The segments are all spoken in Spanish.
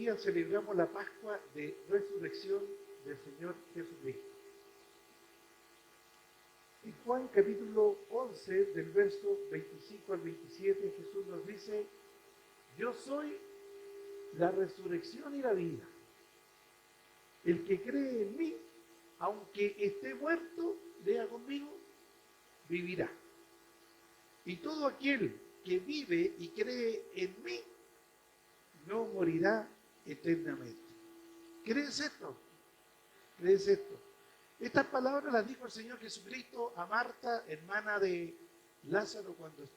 día celebramos la Pascua de Resurrección del Señor Jesucristo. En Juan capítulo 11, del verso 25 al 27, Jesús nos dice: yo soy la resurrección y la vida. El que cree en mí, aunque esté muerto, lea conmigo, vivirá. Y todo aquel que vive y cree en mí, no morirá eternamente. ¿Crees esto? ¿Crees esto? Estas palabras las dijo el Señor Jesucristo a Marta, hermana de Lázaro, cuando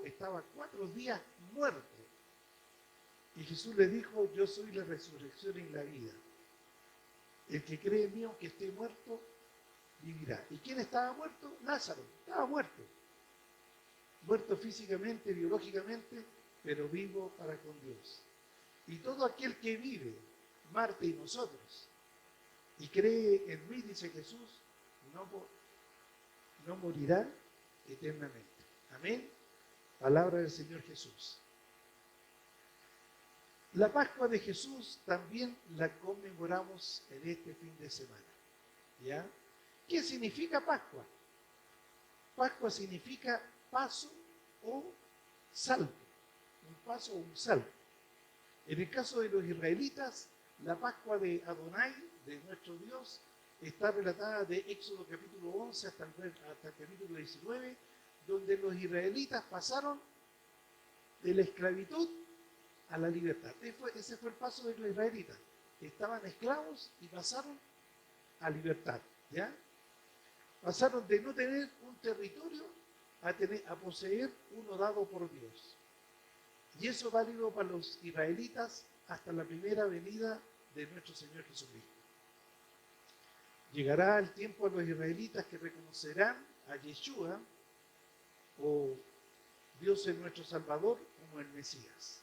estaba 4 días muerto. Y Jesús le dijo: yo soy la resurrección y la vida. El que cree en mí, aunque esté muerto, vivirá. ¿Y quién estaba muerto? Lázaro. Estaba muerto. Muerto físicamente, biológicamente, pero vivo para con Dios. Y todo aquel que vive, Marta y nosotros, y cree en mí, dice Jesús, no morirá eternamente. Amén. Palabra del Señor Jesús. La Pascua de Jesús también la conmemoramos en este fin de semana. ¿Ya? ¿Qué significa Pascua? Pascua significa paso o salto. Un paso o un salto. En el caso de los israelitas, la Pascua de Adonai, de nuestro Dios, está relatada de Éxodo capítulo 11 hasta el capítulo 19, donde los israelitas pasaron de la esclavitud a la libertad. Ese fue el paso de los israelitas. Estaban esclavos y pasaron a libertad. ¿Ya? Pasaron de no tener un territorio a poseer uno dado por Dios. Y eso válido para los israelitas hasta la primera venida de nuestro Señor Jesucristo. Llegará el tiempo a los israelitas que reconocerán a Yeshua, o Dios es nuestro Salvador, como el Mesías.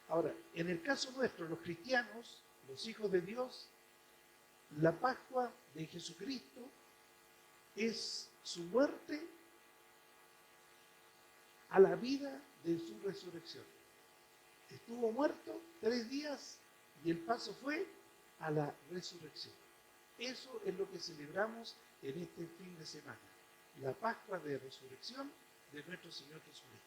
Ahora, en el caso nuestro, los cristianos, los hijos de Dios, la Pascua de Jesucristo es su muerte a la vida de su resurrección. Estuvo muerto 3 días y el paso fue a la resurrección. Eso es lo que celebramos en este fin de semana, la Pascua de resurrección de nuestro Señor Jesucristo.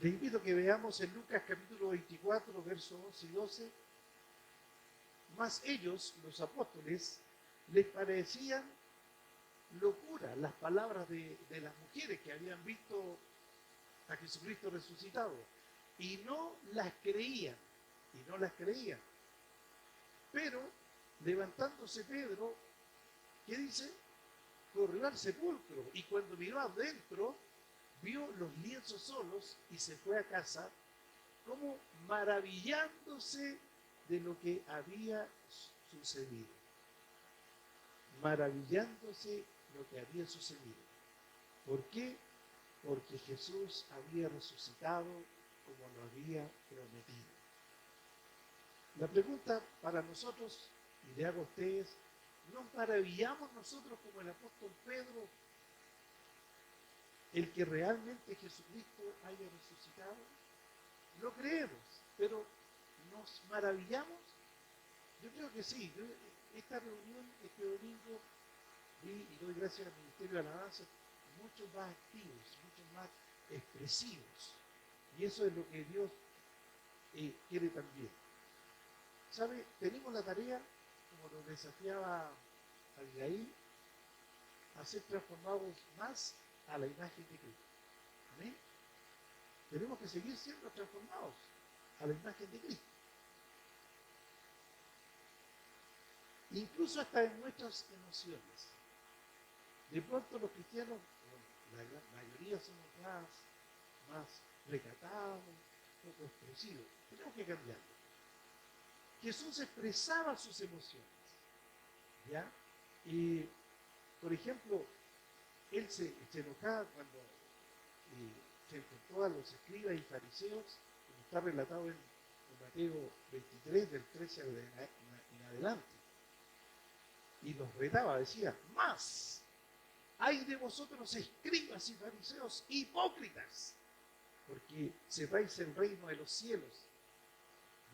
Les invito a que veamos en Lucas capítulo 24, versos 11 y 12. Mas ellos, los apóstoles, les parecían locura las palabras de las mujeres que habían visto a Jesucristo resucitado, y no las creían, Pero, levantándose Pedro, ¿qué dice? Corrió al sepulcro, y cuando miró adentro, vio los lienzos solos y se fue a casa, como maravillándose de lo que había sucedido. Maravillándose lo que había sucedido. ¿Por qué? Porque Jesús había resucitado como lo había prometido. La pregunta para nosotros, y le hago a ustedes: ¿nos maravillamos nosotros como el apóstol Pedro el que realmente Jesucristo haya resucitado? Lo creemos, pero ¿nos maravillamos? Yo creo que sí. Esta reunión, este domingo, vi y doy gracias al Ministerio de Alabanza, muchos más activos, muchos más expresivos. Y eso es lo que Dios quiere también. ¿Sabe? Tenemos la tarea, como nos desafiaba Abigail, a ser transformados más a la imagen de Cristo. ¿Amén? Tenemos que seguir siendo transformados a la imagen de Cristo. Incluso hasta en nuestras emociones. De pronto los cristianos, la mayoría somos más recatados, poco expresivos. Tenemos que cambiarlo. Jesús expresaba sus emociones. ¿Ya? Y, por ejemplo, él se enojaba cuando se enfrentó a los escribas y fariseos, como está relatado en Mateo 23, del 13 en adelante. Y los retaba, decía: más, ¡ay de vosotros, escribas y fariseos hipócritas! Porque cerráis el reino de los cielos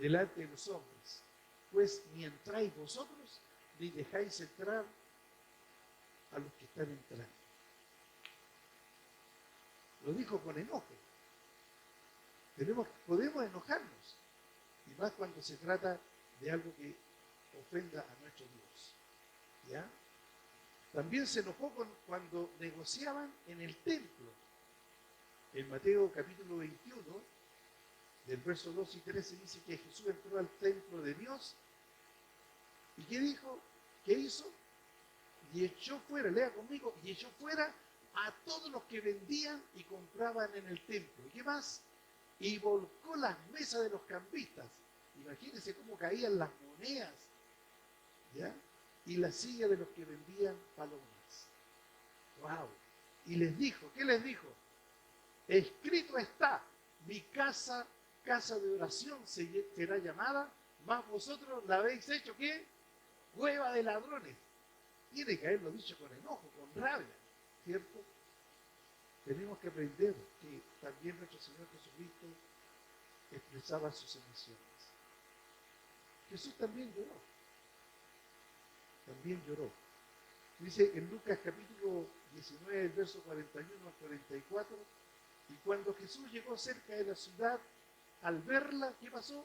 delante de los hombres, pues ni entráis vosotros, ni dejáis entrar a los que están entrando. Lo dijo con enojo. Podemos enojarnos, y más cuando se trata de algo que ofenda a nuestro Dios. ¿Ya? También se enojó cuando negociaban en el templo. En Mateo capítulo 21, del verso 2 y 13, dice que Jesús entró al templo de Dios. ¿Y qué dijo? ¿Qué hizo? Y echó fuera, lea conmigo, y echó fuera a todos los que vendían y compraban en el templo. ¿Y qué más? Y volcó las mesas de los cambistas. Imagínense cómo caían las monedas, ¿ya? Y las sillas de los que vendían palomas. ¡Wow! Y les dijo, ¿qué les dijo? Escrito está, mi casa, casa de oración será llamada, mas vosotros la habéis hecho, ¿qué? Cueva de ladrones. Tiene que haberlo dicho con enojo, con rabia, ¿cierto? Tenemos que aprender que también nuestro Señor Jesucristo expresaba sus emociones. Jesús también lloró. También lloró. Dice en Lucas capítulo 19, el verso 41 al 44, y cuando Jesús llegó cerca de la ciudad, al verla, ¿qué pasó?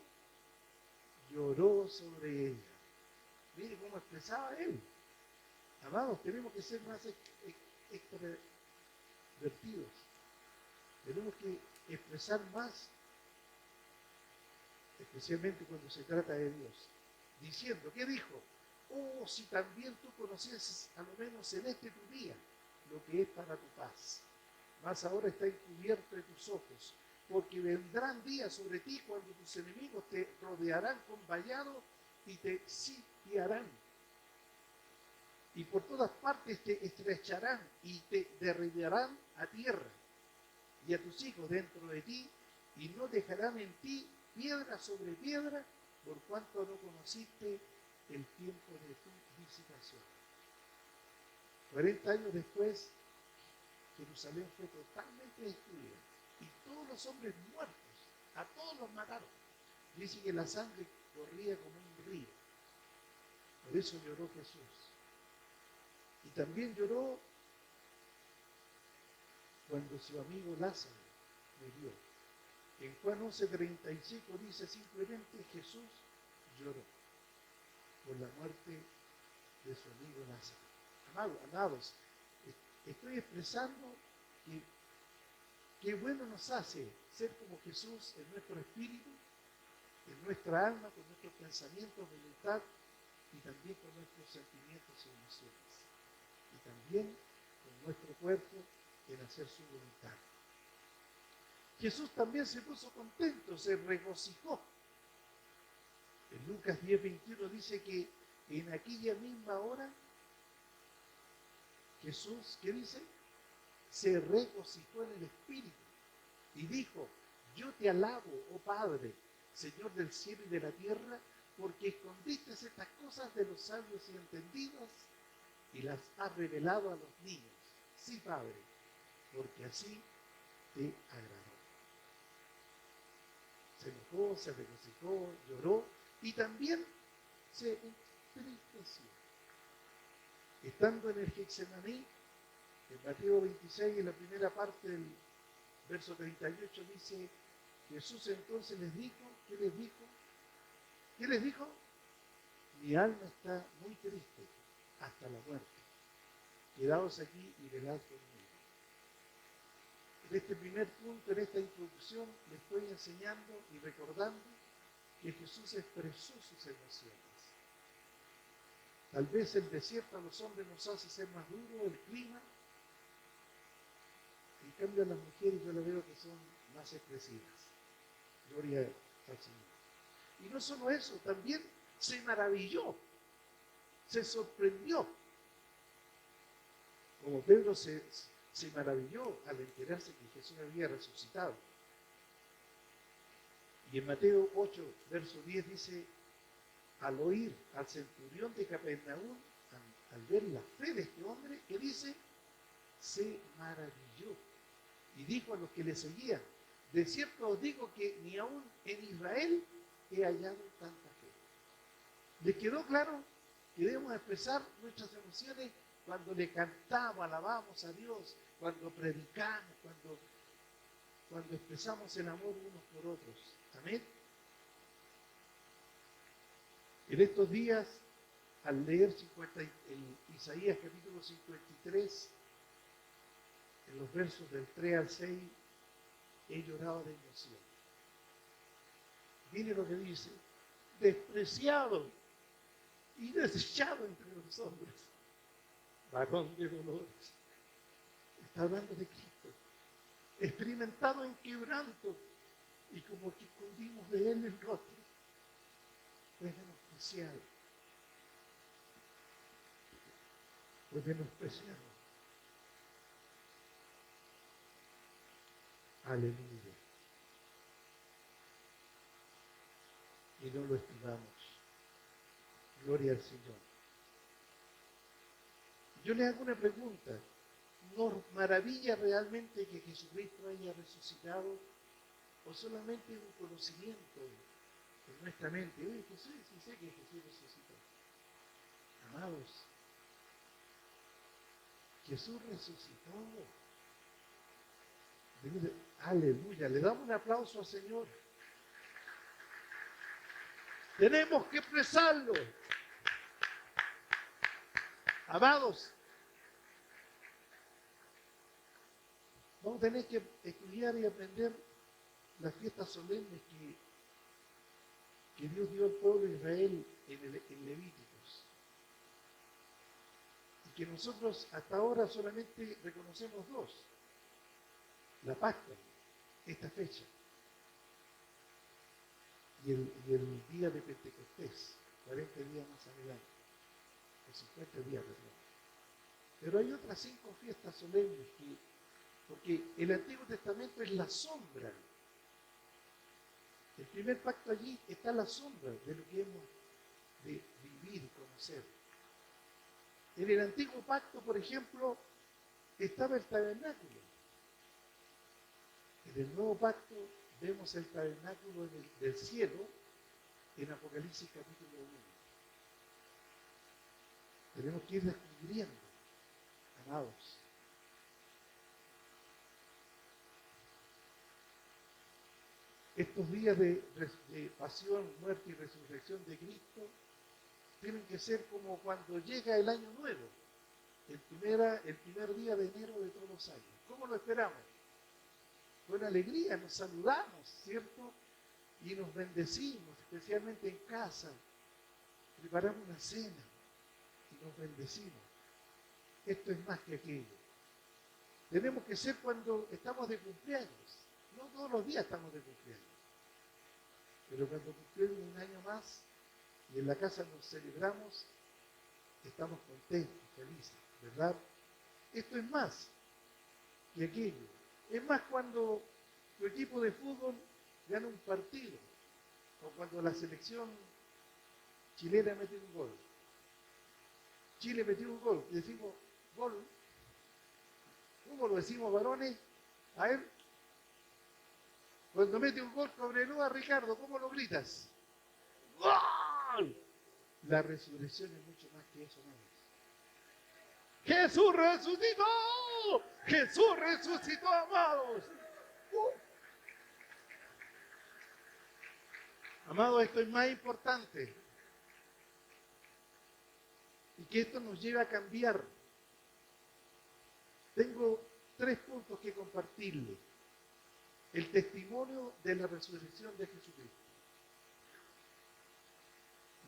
Lloró sobre ella. Mire cómo expresaba él. Amados, tenemos que ser más extrovertidos. Tenemos que expresar más, especialmente cuando se trata de Dios. Diciendo, ¿qué dijo? Oh, si también tú conocieses, a lo menos en este tu día, lo que es para tu paz. Mas ahora está encubierto de tus ojos, porque vendrán días sobre ti cuando tus enemigos te rodearán con vallado y te sitiarán. Y por todas partes te estrecharán y te derribarán a tierra y a tus hijos dentro de ti, y no dejarán en ti piedra sobre piedra, por cuanto no conociste el tiempo de tu visitación. 40 años después, Jerusalén fue totalmente destruida y todos los hombres muertos, a todos los mataron. Dice que la sangre corría como un río. Por eso lloró Jesús. Y también lloró cuando su amigo Lázaro murió. En Juan 11:35 dice simplemente Jesús lloró por la muerte de su amigo Lázaro. Amados, estoy expresando que qué bueno nos hace ser como Jesús en nuestro espíritu, en nuestra alma, con nuestros pensamientos, voluntad y también con nuestros sentimientos y emociones. Y también con nuestro cuerpo en hacer su voluntad. Jesús también se puso contento, se regocijó. En Lucas 10:21 dice que en aquella misma hora Jesús, ¿qué dice? Se regocijó en el Espíritu y dijo, yo te alabo, oh Padre, Señor del cielo y de la tierra, porque escondiste estas cosas de los sabios y entendidos y las has revelado a los niños. Sí, Padre, porque así te agradó. Se enojó, se regocijó, lloró y también se entristeció. Estando en el Getsemaní, en Mateo 26, en la primera parte del verso 38, dice, Jesús entonces les dijo, ¿qué les dijo? ¿Qué les dijo? Mi alma está muy triste hasta la muerte. Quedaos aquí y velad conmigo. En este primer punto, en esta introducción, les estoy enseñando y recordando que Jesús expresó sus emociones. Tal vez el desierto a los hombres nos hace ser más duros, el clima. En cambio, a las mujeres yo las veo que son más expresivas. Gloria al Señor. Y no solo eso, también se maravilló, se sorprendió. Como Pedro se maravilló al enterarse que Jesús había resucitado. Y en Mateo 8, verso 10 dice, al oír al centurión de Capernaúm, al ver la fe de este hombre, que dice, se maravilló. Y dijo a los que le seguían, de cierto os digo que ni aún en Israel he hallado tanta fe. ¿Les quedó claro que debemos expresar nuestras emociones cuando le cantamos, alabamos a Dios, cuando predicamos, cuando expresamos el amor unos por otros? Amén. En estos días, al leer Isaías capítulo 53, en los versos del 3 al 6, he llorado de emoción. Mire lo que dice: despreciado y desechado entre los hombres, varón de dolores. Está hablando de Cristo, experimentado en quebranto, y como que escondimos de él el rostro, fue menospreciado, fue menospreciado. Aleluya. Y no lo estimamos. Gloria al Señor. Yo le hago una pregunta. ¿Nos maravilla realmente que Jesucristo haya resucitado, o solamente un conocimiento en nuestra mente? Oye, Jesús, sí sé que Jesús resucitó. Amados, Jesús resucitó. Aleluya. Le damos un aplauso al Señor. Tenemos que expresarlo. Amados, vamos a tener que estudiar y aprender las fiestas solemnes que Dios dio al pueblo de Israel en Levíticos. Y que nosotros hasta ahora solamente reconocemos dos: la Pascua, esta fecha, y el día de Pentecostés, 40 días más adelante, o 50 días, perdón. Pero hay otras 5 fiestas solemnes porque el Antiguo Testamento es la sombra. El primer pacto allí está la sombra de lo que hemos de vivir y conocer. En el Antiguo Pacto, por ejemplo, estaba el tabernáculo. En el Nuevo Pacto vemos el tabernáculo del cielo en Apocalipsis capítulo 1. Tenemos que ir descubriendo, amados. Estos días de pasión, muerte y resurrección de Cristo tienen que ser como cuando llega el año nuevo, el primer día de enero de todos los años. ¿Cómo lo esperamos? Con alegría, nos saludamos, ¿cierto? Y nos bendecimos, especialmente en casa. Preparamos una cena y nos bendecimos. Esto es más que aquello. Tenemos que ser cuando estamos de cumpleaños. No todos los días estamos de cumpleaños. Pero cuando cumplimos un año más y en la casa nos celebramos, estamos contentos, felices, ¿verdad? Esto es más que aquello. Es más cuando tu equipo de fútbol gana un partido, o cuando la selección chilena mete un gol. Chile metió un gol, y decimos gol. ¿Cómo lo decimos, varones? A ver, cuando mete un gol Cobreloa, Ricardo, ¿cómo lo gritas? ¡Gol! La resurrección es mucho más que eso, amados. ¡Jesús resucitó! ¡Jesús resucitó, amados! Amados, esto es más importante. Y que esto nos lleve a cambiar. Tengo 3 puntos que compartirles. El testimonio de la resurrección de Jesucristo.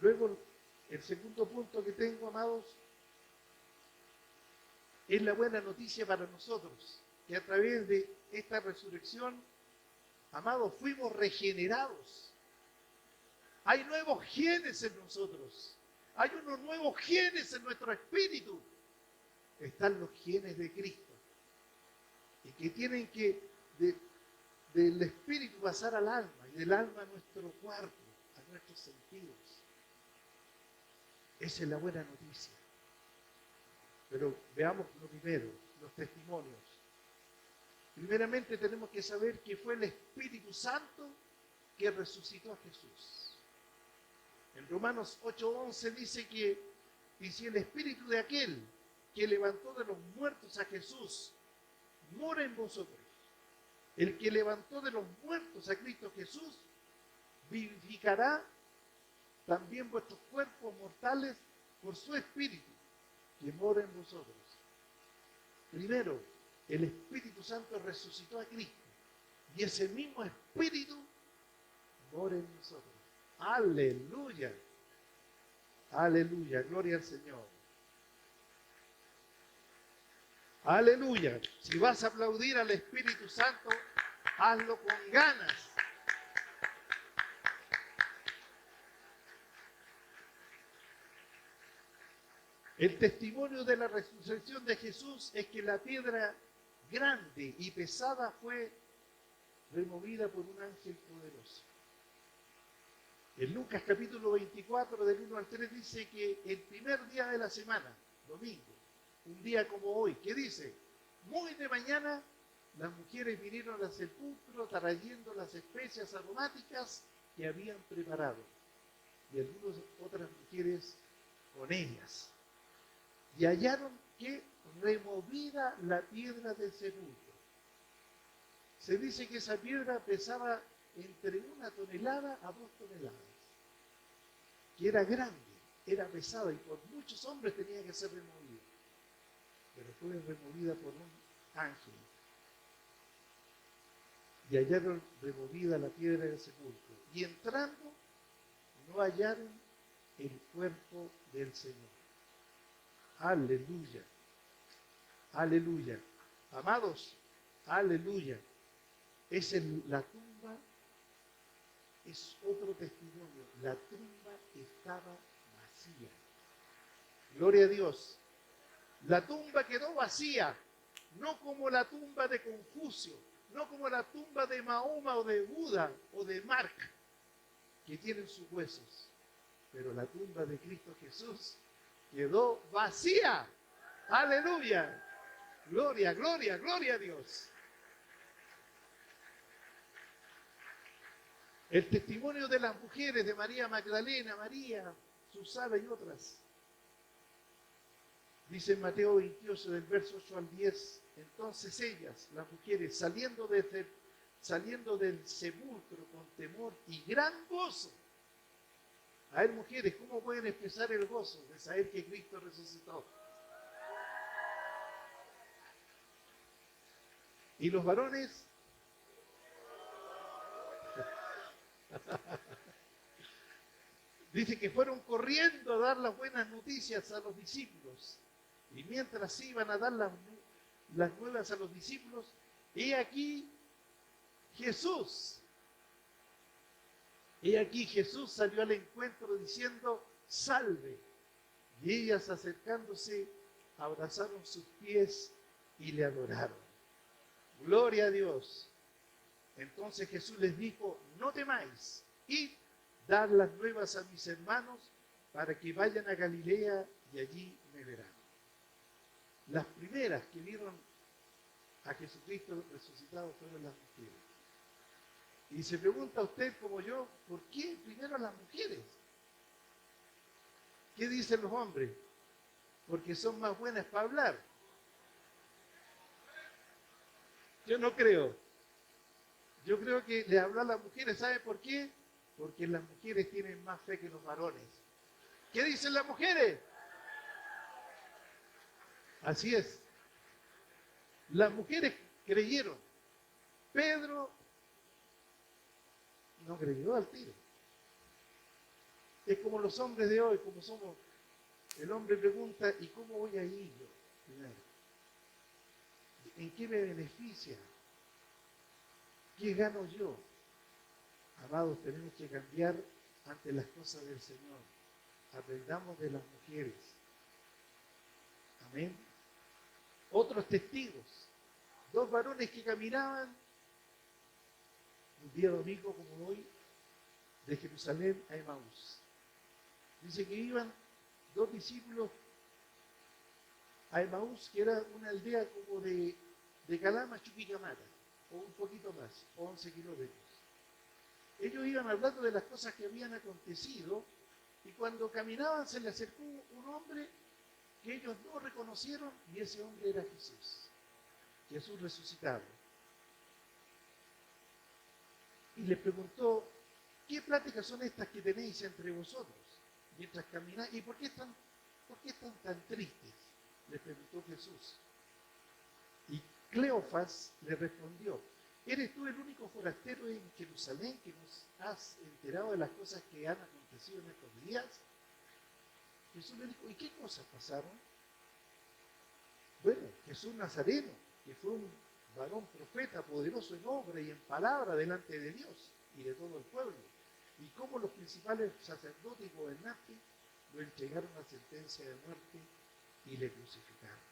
Luego, el segundo punto que tengo, amados, es la buena noticia para nosotros, que a través de esta resurrección, amados, fuimos regenerados. Hay nuevos genes en nosotros. Hay unos nuevos genes en nuestro espíritu. Están los genes de Cristo. Y que tienen que del espíritu pasar al alma, y del alma a nuestro cuerpo, a nuestros sentidos. Esa es la buena noticia. Pero veamos lo primero, los testimonios. Primeramente tenemos que saber que fue el Espíritu Santo que resucitó a Jesús. En Romanos 8:11 dice que, y si el espíritu de aquel que levantó de los muertos a Jesús mora en vosotros, el que levantó de los muertos a Cristo Jesús vivificará también vuestros cuerpos mortales por su espíritu que mora en vosotros. Primero, el Espíritu Santo resucitó a Cristo y ese mismo Espíritu mora en nosotros. Aleluya. Aleluya. Gloria al Señor. Aleluya. Si vas a aplaudir al Espíritu Santo, hazlo con ganas. El testimonio de la resurrección de Jesús es que la piedra grande y pesada fue removida por un ángel poderoso. En Lucas capítulo 24, del 1 al 3, dice que el primer día de la semana, domingo, un día como hoy, ¿qué dice? Muy de mañana, las mujeres vinieron al sepulcro trayendo las especias aromáticas que habían preparado, y algunas otras mujeres con ellas. Y hallaron que removida la piedra del sepulcro. Se dice que esa piedra pesaba entre 1 tonelada a 2 toneladas, que era grande, era pesada y por muchos hombres tenía que ser removida, pero fue removida por un ángel. Y hallaron removida la piedra del sepulcro, y entrando no hallaron el cuerpo del Señor. Aleluya, aleluya. Amados, aleluya. La tumba es otro testimonio. La tumba estaba vacía. Gloria a Dios. La tumba quedó vacía, no como la tumba de Confucio, no como la tumba de Mahoma o de Buda o de Mark, que tienen sus huesos. Pero la tumba de Cristo Jesús quedó vacía. Aleluya. Gloria, gloria, gloria a Dios. El testimonio de las mujeres de María Magdalena, María, Susana y otras. Dice en Mateo 28, del verso 8 al 10, entonces ellas, las mujeres, saliendo del sepulcro con temor y gran gozo. A ver, mujeres, ¿cómo pueden expresar el gozo de saber que Cristo resucitó? Y los varones, dice que fueron corriendo a dar las buenas noticias a los discípulos. Y mientras iban a dar las nuevas a los discípulos, he aquí Jesús salió al encuentro diciendo, salve. Y ellas acercándose, abrazaron sus pies y le adoraron. Gloria a Dios. Entonces Jesús les dijo, no temáis, id, dar las nuevas a mis hermanos para que vayan a Galilea y allí me verán. Las primeras que vieron a Jesucristo resucitado fueron las mujeres. Y se pregunta usted como yo, ¿por qué primero las mujeres? ¿Qué dicen los hombres? Porque son más buenas para hablar. Yo no creo. Yo creo que le habló a las mujeres, ¿sabe por qué? Porque las mujeres tienen más fe que los varones. ¿Qué dicen las mujeres? Así es. Las mujeres creyeron. Pedro no creyó al tiro. Es como los hombres de hoy, como somos. El hombre pregunta, ¿y cómo voy a ir yo? Primero, ¿en qué me beneficia? ¿Qué gano yo? Amados, tenemos que cambiar ante las cosas del Señor. Aprendamos de las mujeres. Amén. Otros testigos. 2 varones que caminaban un día domingo como hoy de Jerusalén a Emaús. Dice que iban 2 discípulos a Emaús, que era una aldea como de Calama, Chuquicamata, o un poquito más, 11 kilómetros. Ellos iban hablando de las cosas que habían acontecido Y cuando caminaban se le acercó un hombre que ellos no reconocieron y ese hombre era Jesús. Jesús resucitado. Y les preguntó, ¿qué pláticas son estas que tenéis entre vosotros mientras camináis? ¿Y por qué están tan tristes? Les preguntó Jesús. Y Cleofas le respondió, ¿eres tú el único forastero en Jerusalén que nos has enterado de las cosas que han acontecido en estos días? Jesús le dijo, ¿y qué cosas pasaron? Bueno, Jesús Nazareno, que fue un varón profeta, poderoso en obra y en palabra delante de Dios y de todo el pueblo, y cómo los principales sacerdotes y gobernantes lo entregaron a sentencia de muerte y le crucificaron.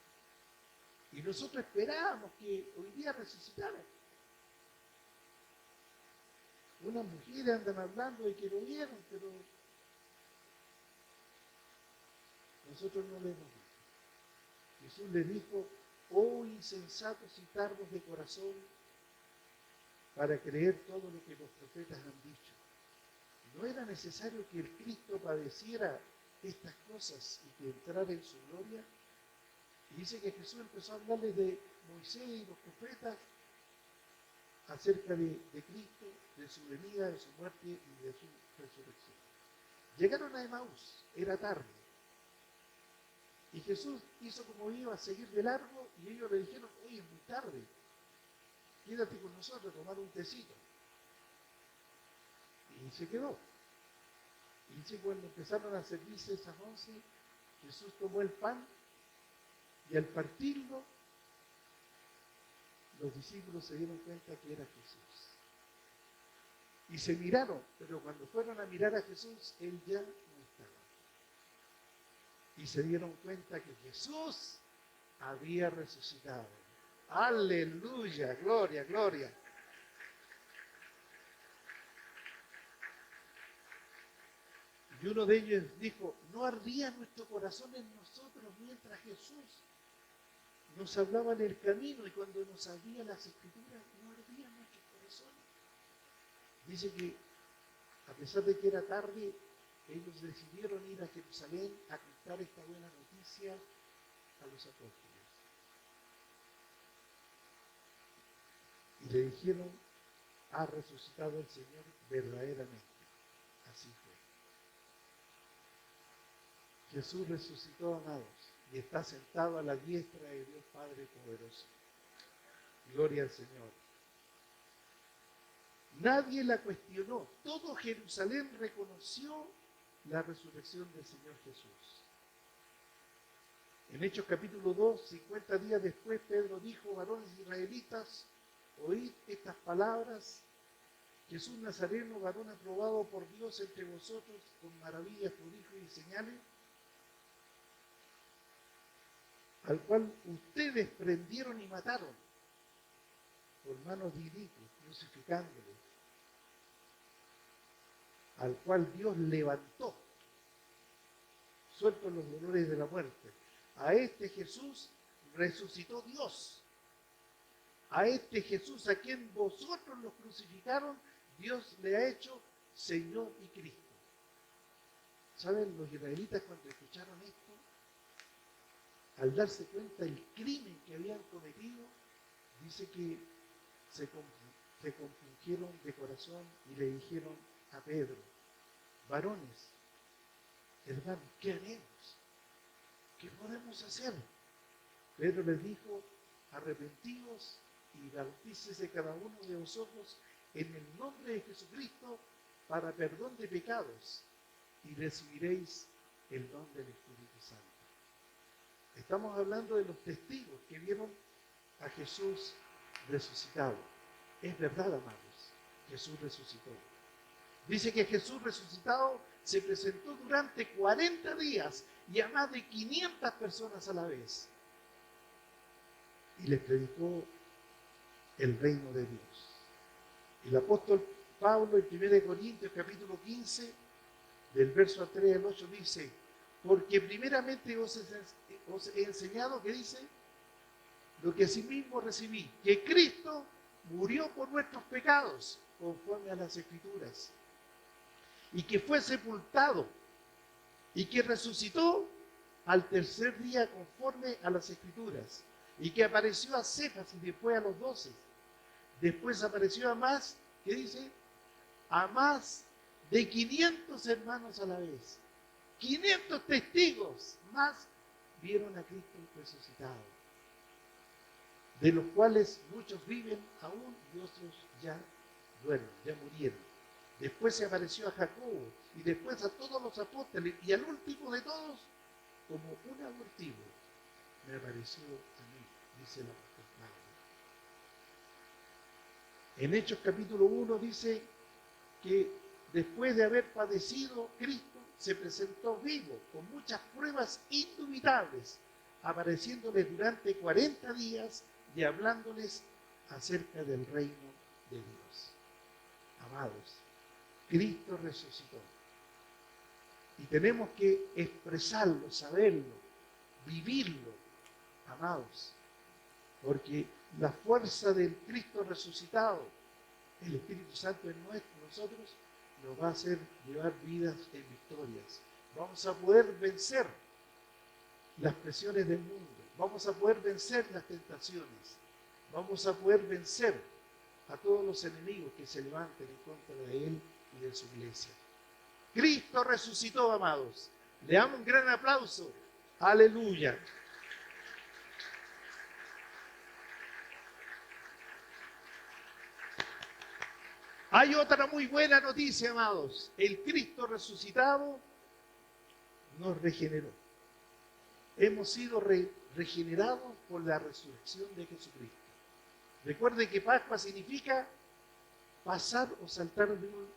Y nosotros esperábamos que hoy día resucitara. Unas mujeres andan hablando de que lo vieron, pero nosotros no le hemos visto. Jesús le dijo, oh insensatos y tardos de corazón, para creer todo lo que los profetas han dicho. ¿No era necesario que el Cristo padeciera estas cosas y que entrara en su gloria? Y dice que Jesús empezó a hablarles de Moisés y los profetas acerca de Cristo, de su venida, de su muerte y de su resurrección. Llegaron a Emaús, era tarde. Y Jesús hizo como iba a seguir de largo y ellos le dijeron, oye, es muy tarde, quédate con nosotros a tomar un tecito. Y se quedó. Y dice, cuando empezaron a servirse esas 11, Jesús tomó el pan y al partirlo, los discípulos se dieron cuenta que era Jesús. Y se miraron, pero cuando fueron a mirar a Jesús, Él ya no estaba. Y se dieron cuenta que Jesús había resucitado. Aleluya, gloria, gloria. Y uno de ellos dijo, ¿no ardía nuestro corazón en nosotros mientras Jesús nos hablaba en el camino y cuando nos abría las escrituras, no ardían nuestros corazones? Dice que a pesar de que era tarde, ellos decidieron ir a Jerusalén a contar esta buena noticia a los apóstoles. Y le dijeron, ha resucitado el Señor verdaderamente. Así fue. Jesús resucitó, amados, y está sentado a la diestra de Dios Padre Poderoso. Gloria al Señor. Nadie la cuestionó. Todo Jerusalén reconoció la resurrección del Señor Jesús. En Hechos capítulo 2, 50 días después, Pedro dijo, varones israelitas, oíd estas palabras, Jesús Nazareno, varón aprobado por Dios entre vosotros, con maravillas, prodigios y señales, al cual ustedes prendieron y mataron por manos de inicuos, crucificándole, al cual Dios levantó, suelto los dolores de la muerte. A este Jesús resucitó Dios. A este Jesús a quien vosotros los crucificaron, Dios le ha hecho Señor y Cristo. ¿Saben? Los israelitas cuando escucharon esto, al darse cuenta del crimen que habían cometido, dice que se compungieron de corazón y le dijeron a Pedro, varones, hermanos, ¿qué haremos? ¿Qué podemos hacer? Pedro les dijo, arrepentíos y bautícese cada uno de vosotros en el nombre de Jesucristo para perdón de pecados y recibiréis el don del Espíritu Santo. Estamos hablando de los testigos que vieron a Jesús resucitado. Es verdad, amados, Jesús resucitó. Dice que Jesús resucitado se presentó durante 40 días y a más de 500 personas a la vez. Y les predicó el reino de Dios. El apóstol Pablo en 1 Corintios capítulo 15, del verso 3 al 8 dice, porque primeramente os he enseñado, que dice, lo que asimismo recibí, que Cristo murió por nuestros pecados, conforme a las Escrituras, y que fue sepultado, y que resucitó al tercer día conforme a las Escrituras, y que apareció a Cefas y después a los 12. Después apareció a más, ¿qué dice? A más de 500 hermanos a la vez. 500 testigos más vieron a Cristo resucitado, de los cuales muchos viven aún y otros ya duermen, ya murieron. Después se apareció a Jacobo y después a todos los apóstoles y al último de todos, como un abortivo, me apareció a mí, dice el apóstol Pablo. En Hechos capítulo 1 dice que después de haber padecido, Cristo se presentó vivo, con muchas pruebas indubitables, apareciéndoles durante 40 días y hablándoles acerca del reino de Dios. Amados, Cristo resucitó. Y tenemos que expresarlo, saberlo, vivirlo, amados, porque la fuerza del Cristo resucitado, el Espíritu Santo en nosotros, nos va a hacer llevar vidas en victorias. Vamos a poder vencer las presiones del mundo, vamos a poder vencer las tentaciones, vamos a poder vencer a todos los enemigos que se levanten en contra de Él y de su iglesia. Cristo resucitó, amados. Le damos un gran aplauso. Aleluya. Hay otra muy buena noticia, amados. El Cristo resucitado nos regeneró. Hemos sido regenerados por la resurrección de Jesucristo. Recuerde que Pascua significa pasar o saltar de un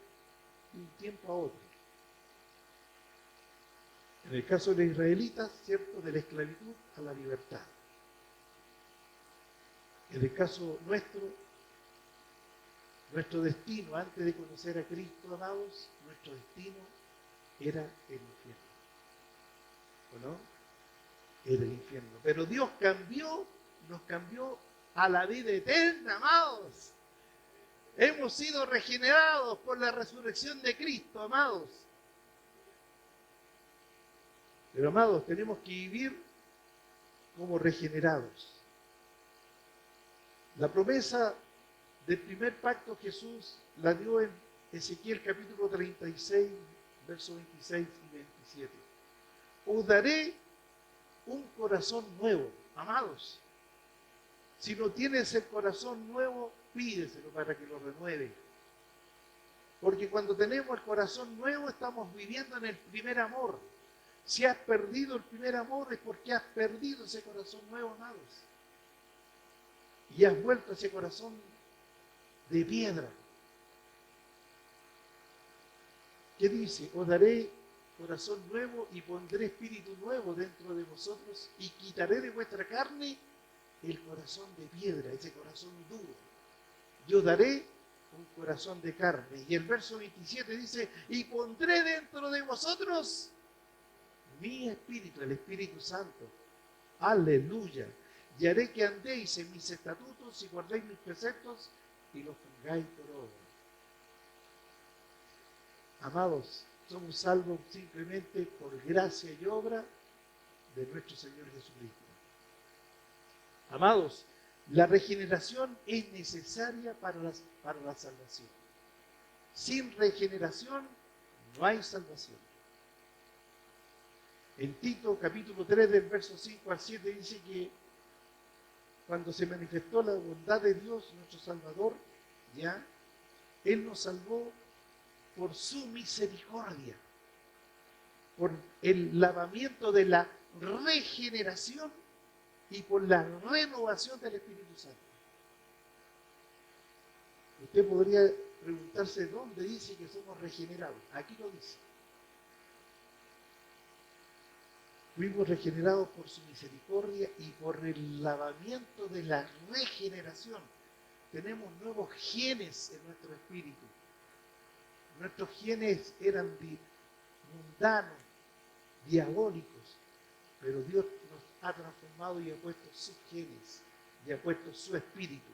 tiempo a otro. En el caso de los israelitas, ¿cierto?, de la esclavitud a la libertad. En el caso nuestro destino, antes de conocer a Cristo, amados, nuestro destino era el infierno. ¿O no? Era el infierno. Pero Dios nos cambió a la vida eterna, amados. Hemos sido regenerados por la resurrección de Cristo, amados. Pero, amados, tenemos que vivir como regenerados. La promesa del primer pacto Jesús la dio en Ezequiel capítulo 36, versos 26 y 27. Os daré un corazón nuevo, amados. Si no tienes el corazón nuevo, pídeselo para que lo renueve. Porque cuando tenemos el corazón nuevo, estamos viviendo en el primer amor. Si has perdido el primer amor, es porque has perdido ese corazón nuevo, amados. Y has vuelto a ese corazón de piedra. ¿Qué dice? Os daré corazón nuevo y pondré espíritu nuevo dentro de vosotros y quitaré de vuestra carne el corazón de piedra, ese corazón duro. Yo daré un corazón de carne. Y el verso 27 dice, y pondré dentro de vosotros mi espíritu, el Espíritu Santo. Aleluya. Y haré que andéis en mis estatutos y guardéis mis preceptos y los pongáis por obra. Amados, somos salvos simplemente por gracia y obra de nuestro Señor Jesucristo. Amados, la regeneración es necesaria para la salvación. Sin regeneración no hay salvación. En Tito capítulo 3 del verso 5 al 7 dice que cuando se manifestó la bondad de Dios, nuestro Salvador, ya, Él nos salvó por su misericordia, por el lavamiento de la regeneración y por la renovación del Espíritu Santo. Usted podría preguntarse dónde dice que somos regenerados. Aquí lo dice. Fuimos regenerados por su misericordia y por el lavamiento de la regeneración. Tenemos nuevos genes en nuestro espíritu. Nuestros genes eran mundanos, diabólicos, pero Dios nos ha transformado y ha puesto sus genes y ha puesto su espíritu.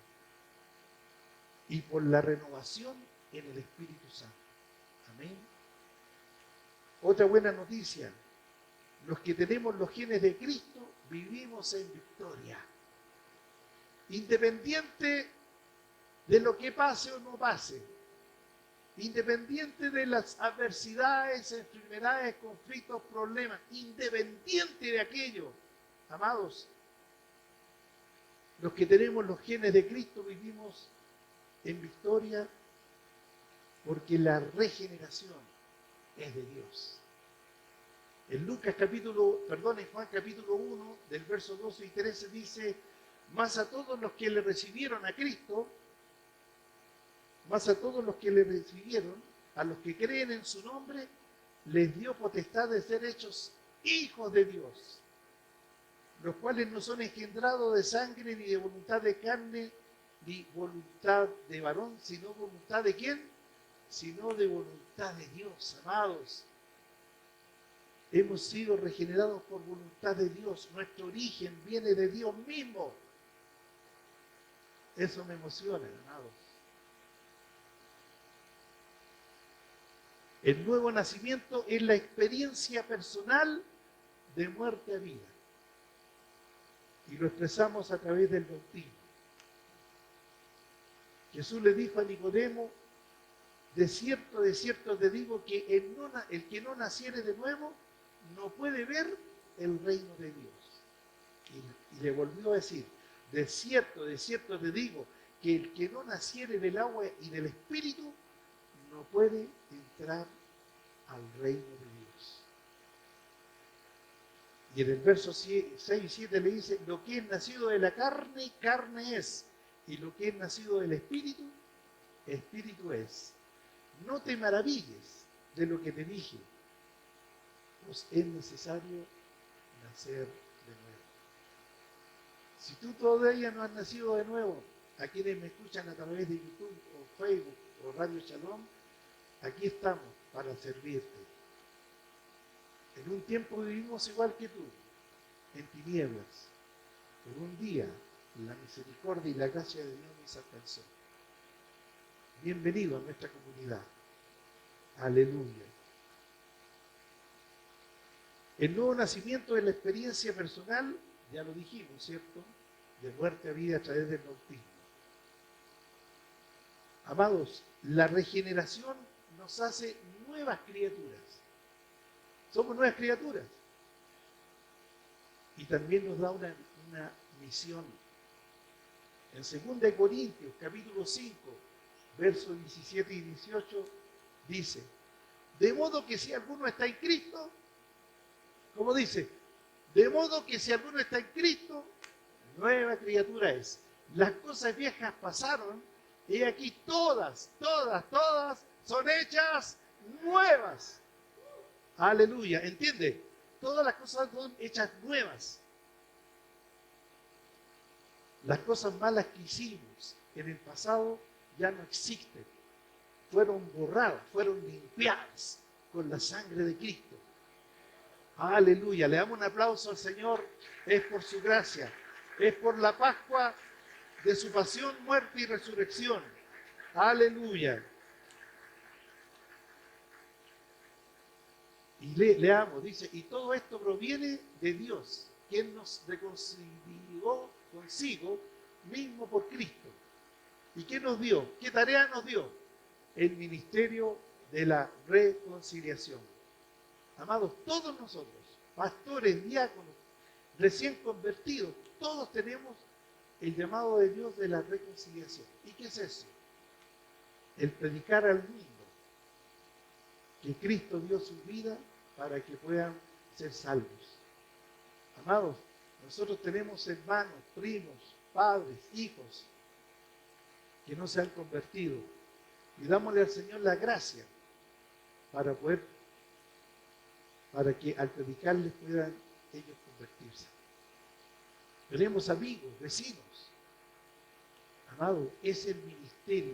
Y por la renovación en el Espíritu Santo. Amén. Otra buena noticia. Los que tenemos los genes de Cristo vivimos en victoria. Independiente de lo que pase o no pase, independiente de las adversidades, enfermedades, conflictos, problemas, independiente de aquello, amados, los que tenemos los genes de Cristo vivimos en victoria porque la regeneración es de Dios. En Juan capítulo 1, del verso 12 y 13 dice: mas a todos los que le recibieron a Cristo, a los que creen en su nombre, les dio potestad de ser hechos hijos de Dios, los cuales no son engendrados de sangre, ni de voluntad de carne, ni voluntad de varón, sino voluntad ¿de quién? Sino de voluntad de Dios, amados. Hemos sido regenerados por voluntad de Dios. Nuestro origen viene de Dios mismo. Eso me emociona, amados. El nuevo nacimiento es la experiencia personal de muerte a vida. Y lo expresamos a través del bautismo. Jesús le dijo a Nicodemo: de cierto te digo que el que no naciere de nuevo no puede ver el reino de Dios. Y le volvió a decir: de cierto te digo que el que no naciere del agua y del Espíritu no puede entrar al reino de Dios. Y en el verso 6 y 7 le dice: lo que es nacido de la carne, carne es, y lo que es nacido del Espíritu, Espíritu es. No te maravilles de lo que te dije, pues es necesario nacer de nuevo. Si tú todavía no has nacido de nuevo, a quienes me escuchan a través de YouTube o Facebook o Radio Shalom, aquí estamos para servirte. En un tiempo vivimos igual que tú, en tinieblas, pero un día la misericordia y la gracia de Dios nos alcanzó. Bienvenido a nuestra comunidad. Aleluya. El nuevo nacimiento es la experiencia personal, ya lo dijimos, ¿cierto?, de muerte a vida a través del bautismo. Amados, la regeneración nos hace nuevas criaturas. Somos nuevas criaturas. Y también nos da una misión. En 2 Corintios, capítulo 5, versos 17 y 18, dice: de modo que si alguno está en Cristo, ¿cómo dice? De modo que si alguno está en Cristo, nueva criatura es. Las cosas viejas pasaron, y aquí todas son hechas nuevas. Aleluya, ¿entiende? Todas las cosas son hechas nuevas. Las cosas malas que hicimos en el pasado ya no existen. Fueron borradas, fueron limpiadas con la sangre de Cristo. Aleluya, le damos un aplauso al Señor. Es por su gracia, es por la Pascua de su pasión, muerte y resurrección. Aleluya. Y leamos, dice: y todo esto proviene de Dios, quien nos reconcilió consigo mismo por Cristo. ¿Y qué nos dio? ¿Qué tarea nos dio? El ministerio de la reconciliación. Amados, todos nosotros, pastores, diáconos, recién convertidos, todos tenemos el llamado de Dios de la reconciliación. ¿Y qué es eso? El predicar al mundo que Cristo dio su vida para que puedan ser salvos. Amados, nosotros tenemos hermanos, primos, padres, hijos que no se han convertido. Y dámosle al Señor la gracia para que al predicarles puedan ellos convertirse. Tenemos amigos, vecinos. Amados, es el ministerio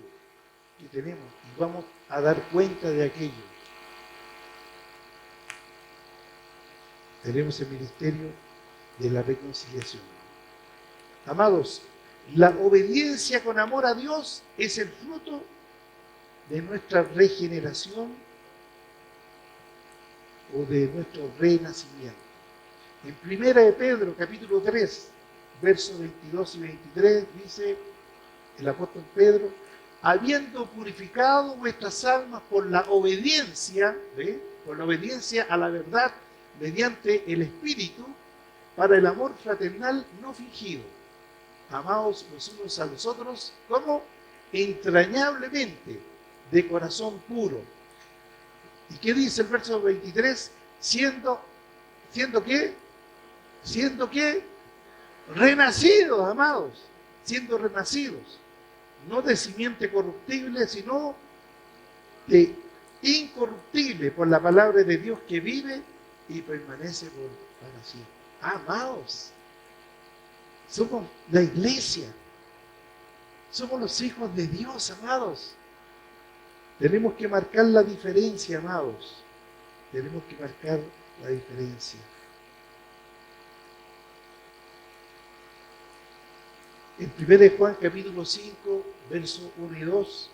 que tenemos y vamos a dar cuenta de aquello. Tenemos el ministerio de la reconciliación. Amados, la obediencia con amor a Dios es el fruto de nuestra regeneración o de nuestro renacimiento. En Primera de Pedro, capítulo 3, versos 22 y 23, dice el apóstol Pedro: habiendo purificado vuestras almas por la obediencia, ¿ve?, por la obediencia a la verdad mediante el Espíritu, para el amor fraternal no fingido. Amaos los unos a los otros como entrañablemente, de corazón puro. ¿Y qué dice el verso 23? Siendo ¿qué? Siendo ¿qué? Renacidos, amados, siendo renacidos, no de simiente corruptible, sino de incorruptible, por la palabra de Dios que vive y permanece para siempre. Amados, somos la iglesia, somos los hijos de Dios, amados. Tenemos que marcar la diferencia, amados. Tenemos que marcar la diferencia. En 1 Juan capítulo 5, versos 1 y 2,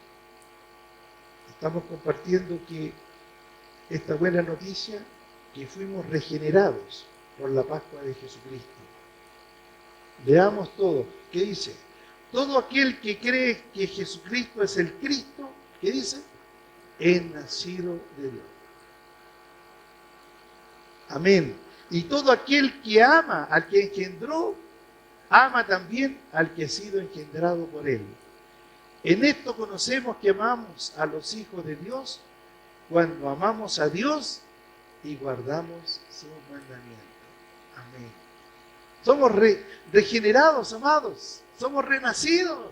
estamos compartiendo que esta buena noticia, que fuimos regenerados por la Pascua de Jesucristo. Leamos todo. ¿Qué dice? Todo aquel que cree que Jesucristo es el Cristo, ¿qué dice? Es nacido de Dios. Amén. Y todo aquel que ama al que engendró, ama también al que ha sido engendrado por él. En esto conocemos que amamos a los hijos de Dios, cuando amamos a Dios y guardamos sus mandamientos. Amén. Somos regenerados, amados. Somos renacidos.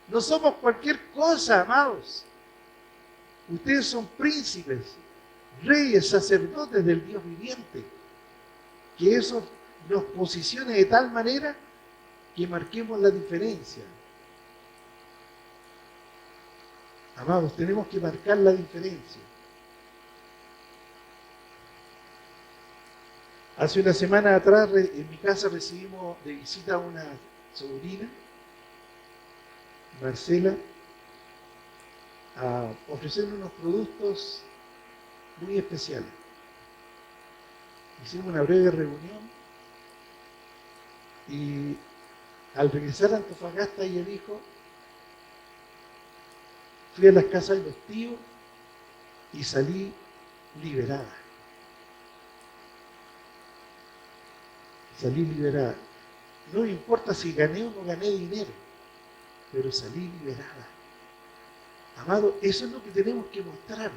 No somos cualquier cosa, amados. Ustedes son príncipes, reyes, sacerdotes del Dios viviente. Que eso nos posicione de tal manera que marquemos la diferencia. Amados, tenemos que marcar la diferencia. Hace una semana atrás en mi casa recibimos de visita a una sobrina, Marcela, a ofrecernos unos productos muy especiales. Hicimos una breve reunión y al regresar a Antofagasta, ella dijo: fui a las casas de los tíos y salí liberada. Salí liberada. No me importa si gané o no gané dinero, pero salí liberada. Amado, eso es lo que tenemos que mostrar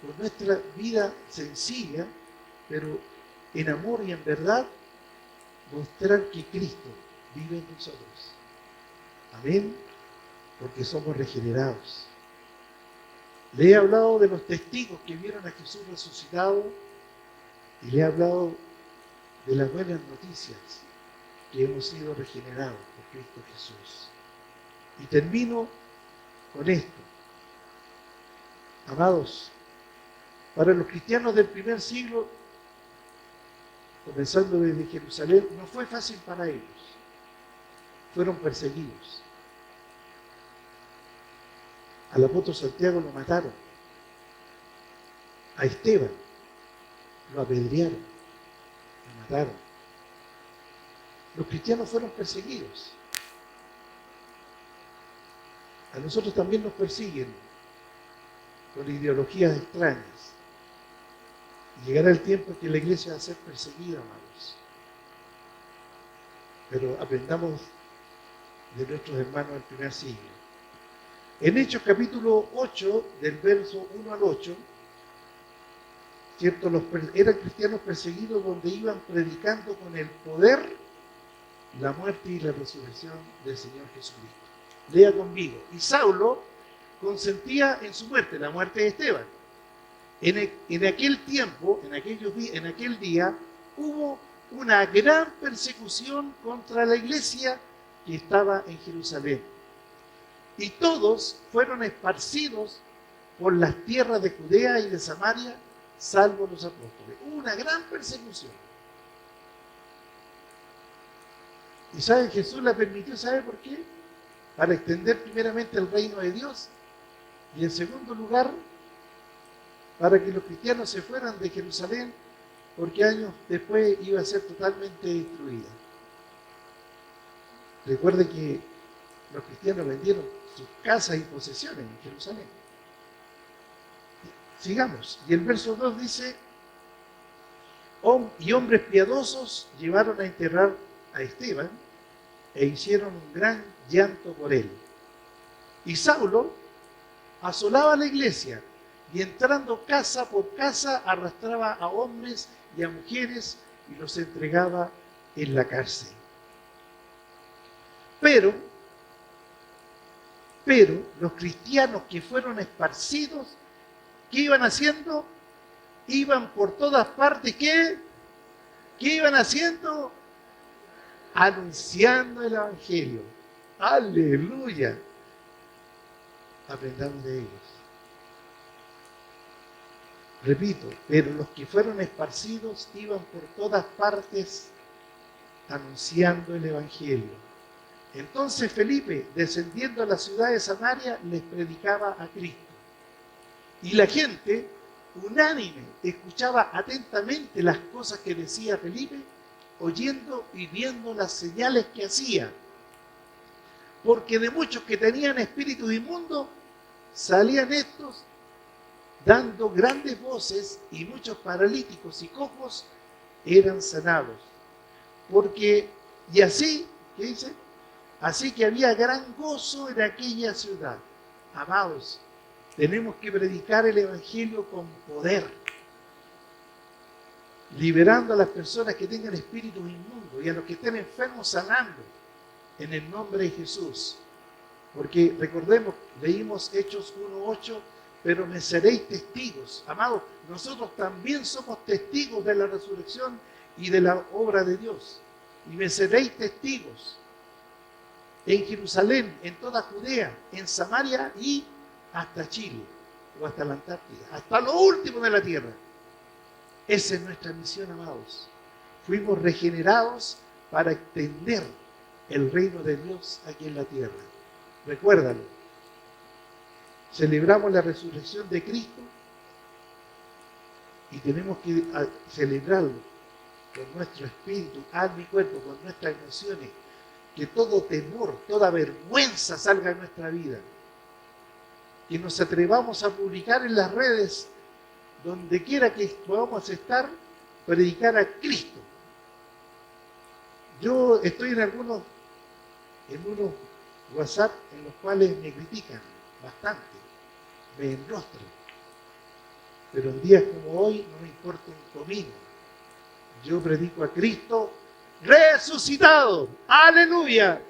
por nuestra vida sencilla, pero en amor y en verdad, mostrar que Cristo vive en nosotros. Amén, porque somos regenerados. Le he hablado de los testigos que vieron a Jesús resucitado y le he hablado de las buenas noticias, que hemos sido regenerados por Cristo Jesús. Y termino con esto. Amados, para los cristianos del primer siglo, comenzando desde Jerusalén, no fue fácil para ellos. Fueron perseguidos. Al apóstol Santiago lo mataron. A Esteban lo apedrearon. Lo mataron. Los cristianos fueron perseguidos. A nosotros también nos persiguen con ideologías extrañas. Y llegará el tiempo en que la iglesia va a ser perseguida, amados. Pero aprendamos de nuestros hermanos del primer siglo. En Hechos capítulo 8, del verso 1 al 8, ¿cierto? Eran cristianos perseguidos donde iban predicando con el poder la muerte y la resurrección del Señor Jesucristo. Lea conmigo. Y Saulo consentía en su muerte, la muerte de Esteban. En aquel tiempo, en aquel día, hubo una gran persecución contra la iglesia que estaba en Jerusalén. Y todos fueron esparcidos por las tierras de Judea y de Samaria, salvo los apóstoles. Hubo una gran persecución. Y ¿saben? Jesús la permitió, ¿sabe por qué? Para extender primeramente el reino de Dios y en segundo lugar, para que los cristianos se fueran de Jerusalén porque años después iba a ser totalmente destruida. Recuerde que los cristianos vendieron sus casas y posesiones en Jerusalén. Sigamos. Y el verso 2 dice, y hombres piadosos llevaron a enterrar a Esteban e hicieron un gran llanto por él. Y Saulo asolaba la iglesia y entrando casa por casa arrastraba a hombres y a mujeres y los entregaba en la cárcel. Pero los cristianos que fueron esparcidos, ¿qué iban haciendo? Iban por todas partes, ¿qué iban haciendo? Anunciando el Evangelio. ¡Aleluya! Aprendamos de ellos. Repito, pero los que fueron esparcidos iban por todas partes anunciando el Evangelio. Entonces Felipe, descendiendo a la ciudad de Samaria, les predicaba a Cristo. Y la gente, unánime, escuchaba atentamente las cosas que decía Felipe, oyendo y viendo las señales que hacía. Porque de muchos que tenían espíritu inmundo, salían estos dando grandes voces y muchos paralíticos y cojos eran sanados. Y así, ¿qué dice? Así que había gran gozo en aquella ciudad. Amados, tenemos que predicar el Evangelio con poder, liberando a las personas que tengan espíritus inmundos y a los que estén enfermos sanando en el nombre de Jesús. Porque recordemos, leímos Hechos 1:8, pero me seréis testigos. Amados, nosotros también somos testigos de la resurrección y de la obra de Dios. Y me seréis testigos en Jerusalén, en toda Judea, en Samaria y hasta Chile o hasta la Antártida, hasta lo último de la tierra. Esa es nuestra misión, amados. Fuimos regenerados para extender el reino de Dios aquí en la tierra. Recuérdalo. Celebramos la resurrección de Cristo y tenemos que celebrarlo con nuestro espíritu, alma y cuerpo, con nuestras emociones. Que todo temor, toda vergüenza salga de nuestra vida. Que nos atrevamos a publicar en las redes, donde quiera que podamos estar, predicar a Cristo. Yo estoy en unos WhatsApp en los cuales me critican bastante, me enrostran. Pero en días como hoy no me importa un comino. Yo predico a Cristo resucitado. ¡Aleluya!